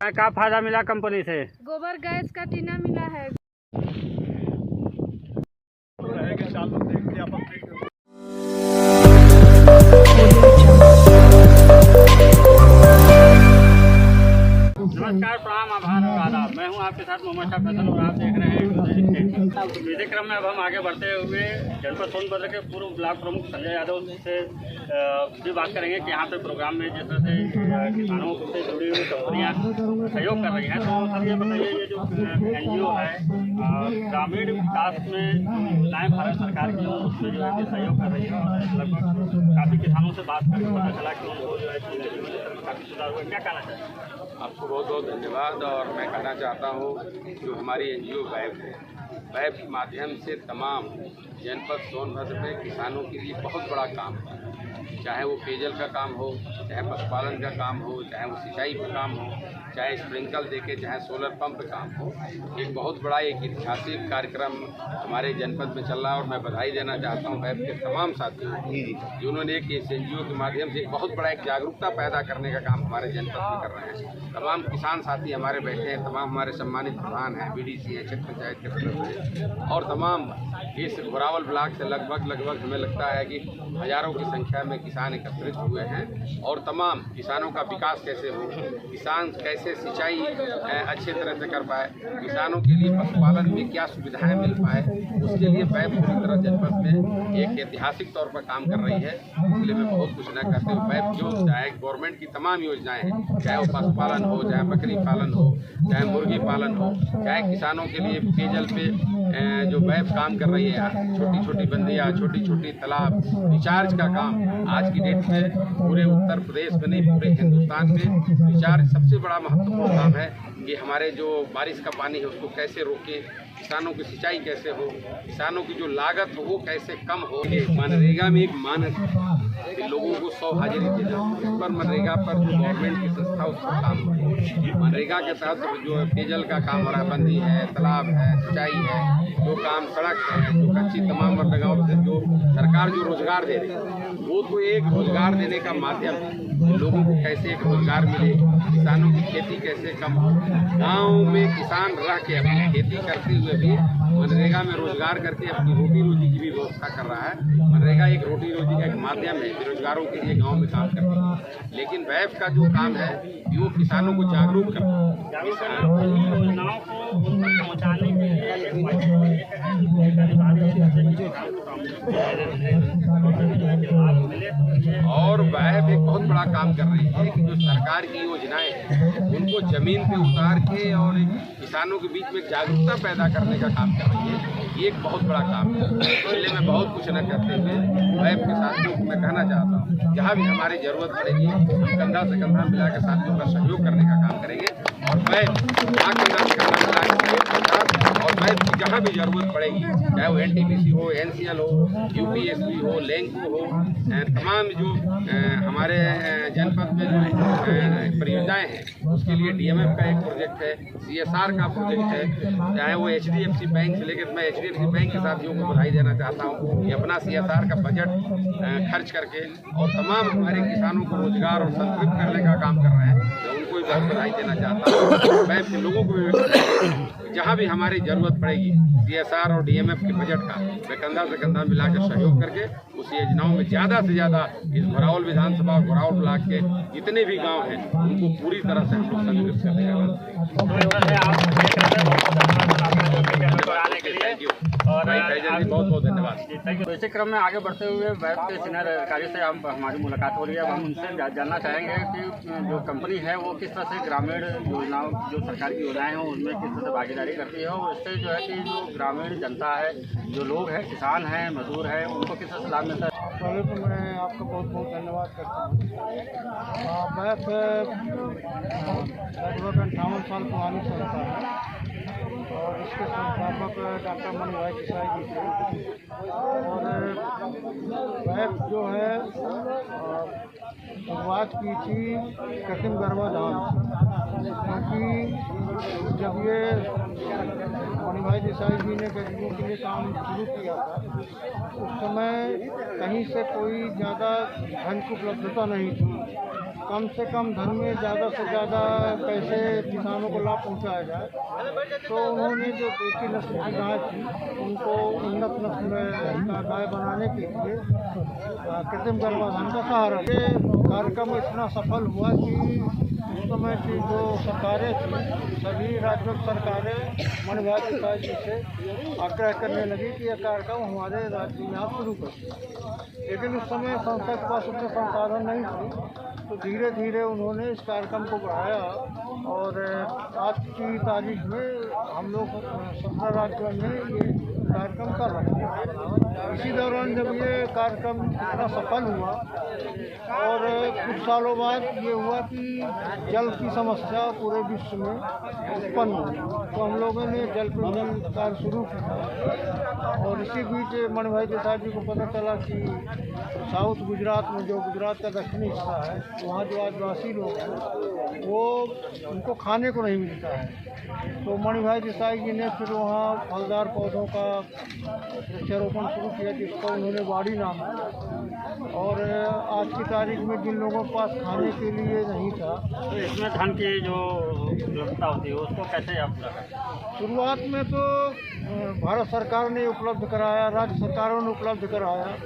क्या फायदा मिला कंपनी से? गोबर गैस का टीना मिला है। नमस्कार, प्रणाम, आभार और आदाब। मैं हूं आपके साथ मोहम्मद शाह फैसल और आप देख रहे हैं। इसी क्रम में अब हम आगे बढ़ते हुए जनपद सोनभद्र के पूर्व ब्लॉक प्रमुख संजय यादव से भी बात करेंगे कि यहाँ पे प्रोग्राम में जिस तरह से किसानों से जुड़ी हुई कंपनियाँ सहयोग कर रही हैं। तो सर ये बताइए, ये जो NGO है ग्रामीण विकास में योजनाएँ भारत सरकार की, उसमें जो है कि सहयोग कर रही है और लगभग काफ़ी किसानों से बात करके पता चला कि उनको जो है काफ़ी सुधार हुआ। क्या कहना चाहिए? आपको बहुत बहुत धन्यवाद। और मैं कहना चाहता हूँ जो हमारी NGO वैब है, वैब के माध्यम से तमाम जनपद सोनभद्र में किसानों के लिए बहुत बड़ा काम है। चाहे वो पेयजल का काम हो, चाहे पशुपालन का काम हो, चाहे वो सिंचाई का काम हो, चाहे स्प्रिंकल देके, चाहे सोलर पंप काम हो। एक बहुत बड़ा एक ऐतिहासिक कार्यक्रम हमारे जनपद में चल रहा है और मैं बधाई देना चाहता हूँ वैब के तमाम साथियों को जिन्होंने एक इस NGO के माध्यम से एक बहुत बड़ा एक जागरूकता पैदा करने का काम हमारे जनपद में कर रहे हैं। तमाम किसान साथी हमारे बैठे हैं, तमाम हमारे सम्मानित प्रधान हैं, BDC हैं, क्षेत्र पंचायत के सदस्य हैं और तमाम इस घोरावल ब्लॉक से लगभग हमें लगता है कि हजारों की संख्या में किसान एकत्रित हुए हैं। और तमाम किसानों का विकास कैसे हो, किसान कैसे सिंचाई अच्छे तरह से कर पाए, किसानों के लिए पशुपालन में क्या सुविधाएं मिल पाए, उसके लिए वैब पूरी तरह जनपद में एक ऐतिहासिक तौर पर काम कर रही है। इसलिए मैं बहुत कुछ न करते हुए वैब जो चाहे गवर्नमेंट की तमाम योजनाएं हैं, चाहे वो पशुपालन हो, चाहे बकरी पालन हो, चाहे मुर्गी पालन हो, चाहे किसानों के लिए पेयजल पे जो वैब काम कर रही है, छोटी छोटी बंदियाँ, छोटी छोटी तालाब रिचार्ज का काम आज की डेट में पूरे उत्तर प्रदेश में नहीं पूरे हिंदुस्तान में रिचार्ज सबसे बड़ा महत्वपूर्ण काम है कि हमारे जो बारिश का पानी है उसको कैसे रोकें, किसानों की सिंचाई कैसे हो, किसानों की जो लागत हो वो कैसे कम हो। मनरेगा में एक मानक है कि लोगों को 100 हाजिरी दी जाती है, पर मनरेगा पर जो गवर्नमेंट की संस्था उसका काम है। मनरेगा के तहत जो पेयजल का काम हो रहा है, बंदी है, तालाब है, सिंचाई है, जो काम सड़क है, जो कच्ची तमाम मनरेगाओं से जो सरकार जो रोजगार दे रही है वो तो एक रोजगार देने का माध्यम है। लोगों को कैसे एक रोजगार मिले, किसानों की खेती कैसे कम हो, गाँव में किसान रह के अपनी खेती करते हुए भी मनरेगा में रोजगार करके अपनी रोटी रोजी की भी व्यवस्था कर रहा है। मनरेगा एक रोटी रोजी का एक माध्यम है, बेरोजगारों के लिए गांव में काम करती है। लेकिन वैब का जो काम है वो किसानों को जागरूक करना है, योजनाओं को उन तक पहुँचाने के लिए और वैब एक बहुत बड़ा काम कर रही है कि जो सरकार की योजनाएं हैं उनको जमीन पे उतार के और किसानों के बीच में जागरूकता पैदा करने का काम कर रही है। ये एक बहुत बड़ा काम है। इसलिए मैं बहुत कुछ न करते हुए वैब के साथियों को मैं कहना चाहता हूँ जहाँ भी हमारी जरूरत पड़ेगी हम कंधा से कंधा मिला के साथियों का सहयोग करने का काम करेंगे। और वैब जहाँ कंधा से कंधा मिला के सहयोग के साथ और वैब की जहाँ भी जरूरत पड़ेगी, चाहे वो NTPC हो, NCL हो, UPSB हो, लैंको हो, तमाम जो हमारे जनपद में जो परियोजनाएं हैं उसके लिए DMF का एक प्रोजेक्ट है, CSR का प्रोजेक्ट है, चाहे वो HDFC बैंक से लेकर मैं HDFC बैंक के साथियों को बधाई देना चाहता हूँ कि अपना CSR का बजट खर्च करके और तमाम हमारे किसानों को रोजगार और संतृप्त करने का काम कर रहे हैं। मैं उनको भी बहुत बधाई देना चाहता हूँ। मैं के लोगों को भी जहाँ भी हमारी जरूरत पड़ेगी CSR और DMF के बजट का मैं कंधा से कंधा मिलाकर सहयोग करके उस योजनाओं में ज़्यादा से ज़्यादा इस घोरावल विधानसभा और घोरावल ब्लॉक के जितने भी गांव हैं उनको पूरी तरह से हम लोग संतुलित करने का बहुत बहुत धन्यवाद। तो इसी क्रम में आगे बढ़ते हुए वैब के सीनियर अधिकारी से हमारी मुलाकात हो रही है। अब हम उनसे जानना चाहेंगे कि जो कंपनी है वो किस तरह से ग्रामीण योजनाओं, जो सरकार की योजनाएं हैं उनमें किस तरह से भागीदारी करती है और इससे जो है कि जो ग्रामीण जनता है, जो लोग हैं, किसान हैं, मजदूर हैं, उनको किस तरह से लाभ मिलता है। पहले तो मैं आपका बहुत बहुत धन्यवाद करता हूँ। वैब लगभग 58 साल पुरानी संस्था है और इसके संस्थापक डॉक्टर मनी भाई देसाई जी थे। और वैब जो है शुरुआत की थी कृत्रिम गर्भाधान, क्योंकि जब ये मनी भाई देसाई जी ने गरीबों के लिए काम शुरू किया था उस समय कहीं से कोई ज़्यादा धन की उपलब्धता नहीं थी। कम से कम धन में ज़्यादा से ज़्यादा कैसे किसानों को लाभ पहुंचाया जाए, तो उन्होंने जो देसी नस्ल की गाय थी उनको उन्नत नस्ल का गाय बनाने के लिए कृत्रिम गर्भाधान का सहारा। ये कार्यक्रम इतना सफल हुआ कि उस समय की जो सरकारें थी, सभी राज्यों की सरकारें मन भाई देसाई जी से आग्रह करने लगी कि यह कार्यक्रम हमारे राज्य में आप शुरू करें। लेकिन उस समय संस्था के पास उतने संसाधन नहीं थे, तो धीरे धीरे उन्होंने इस कार्यक्रम को बढ़ाया और आज की तारीख में हम लोग 17 राज्यों में ये कार्यक्रम कर रहे हैं। इसी दौरान जब ये कार्यक्रम इतना सफल हुआ और कुछ सालों बाद ये हुआ कि जल की समस्या पूरे विश्व में उत्पन्न हुई, तो हम लोगों ने जल प्रबंधन कार्य शुरू किया। और इसी बीच मणि भाई देसाई जी को पता चला कि साउथ गुजरात में, जो गुजरात का दक्षिणी हिस्सा है, वहाँ जो आदिवासी लोग हैं वो उनको खाने को नहीं मिलता है। तो मणि भाई देसाई जी ने फिर वहाँ फलदार पौधों का वृक्षारोपण शुरू किया, जिसको उन्होंने वाड़ी नाम दिया। और आज की तारीख में जिन लोगों के पास खाने के लिए नहीं था, तो इसमें धन की जो व्यवस्था होती है उसको कैसे आप पूरा करते हैं? शुरुआत में तो भारत सरकार ने उपलब्ध कराया, राज्य सरकारों ने उपलब्ध कराया।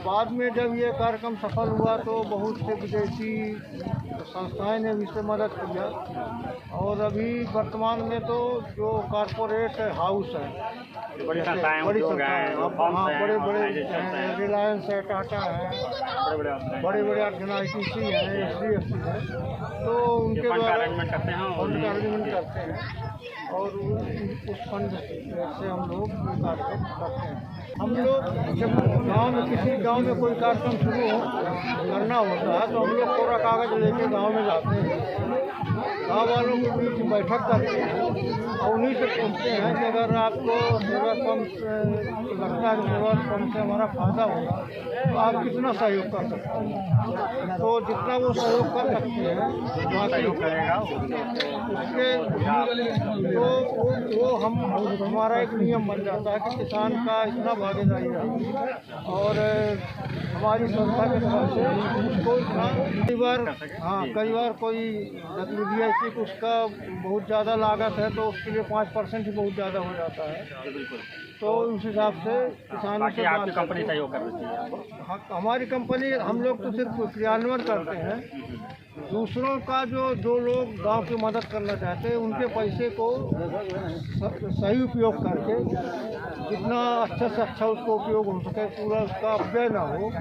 बाद में जब ये कार्यक्रम सफल हुआ तो बहुत से विदेशी संस्थाएं ने भी इससे मदद किया। और अभी वर्तमान में तो जो कॉरपोरेट हाउस है, बड़ी संस्थाएं, बड़ी उद्योग हैं, संस्थाएं, हाँ, बड़े बड़े ऑर्गेनाइजेशंस हैं, रिलायंस है, टाटा है, बड़े बड़े ऑर्गेनाइजेशन है, SDFC है, तो उनके द्वारा अरेंजमेंट करते हैं और उनका अरेंजमेंट करते हैं और उस फंड से हम लोग कार्यक्रम करते हैं। हम लोग जब गांव में, किसी गांव में कोई कार्यक्रम शुरू करना होता है तो हम लोग कोरा कागज लेके गांव में जाते हैं, गाँव वालों के बीच बैठक करते हैं और उन्हीं से पूछते हैं कि अगर आपको सेवा पंप लगता है कि सेवा पंप से हमारा फायदा होगा तो आप कितना सहयोग कर सकते हैं। तो जितना वो सहयोग कर सकते हैं सहयोग करेगा उसके वो हमारा एक नियम बन जाता है कि किसान का इतना भागीदारी है। और हमारी संस्था के तरफ से उसको इतना कई बार कोई गतिविधि ऐसी कि उसका बहुत ज़्यादा लागत है तो उसके लिए 5% ही बहुत ज़्यादा हो जाता है। तो उस हिसाब से किसानों से आपकी कंपनी सहयोग कर रही है? हमारी कंपनी, हम लोग तो सिर्फ क्रियान्वयन करते हैं। दूसरों का जो लोग गांव की मदद करना चाहते हैं उनके पैसे को सही उपयोग करके जितना अच्छा से अच्छा उसको उपयोग हो सके, पूरा उसका अपव्यय ना हो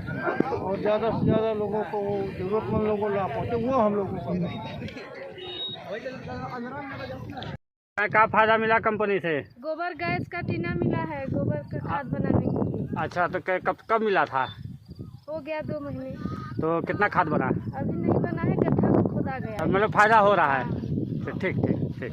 और ज़्यादा से ज़्यादा लोगों को, ज़रूरतमंद लोगों को लाभ पहुँचे, वो हम लोगों को क्या फायदा मिला कंपनी से? गोबर गैस का टीना मिला है, गोबर का खाद बनाने के लिए। अच्छा, तो कब मिला था? हो गया 2 महीने। तो कितना खाद बना? अभी नहीं बना है, गड्ढा खोदा गया। मतलब फायदा हो रहा है। ठीक ठीक ठीक।